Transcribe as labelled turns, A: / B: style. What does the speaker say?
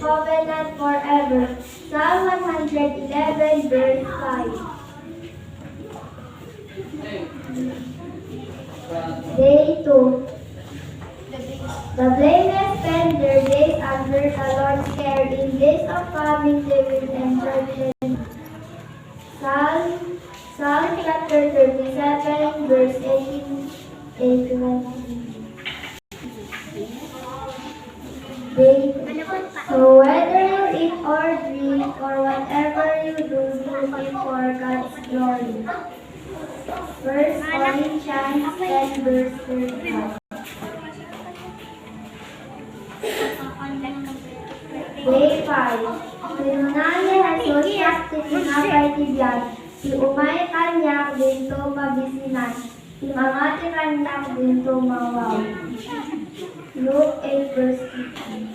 A: covenant forever. Psalm 111, verse 5. Day 2. The blameless spend their days under the Lord's care. In days of famine they will encourage. Psalm chapter 37, verse 18 to 19. So whether you eat or drink or whatever you do, do it for God's glory. 1 Corinthians 10, verse 35. Day 5. Pinunani Jesus siya tinapay tibiyag. Si umay kanyak dinto mabisinan. Si mamati kanyak dinto mawaw. Luke 8, verse 15.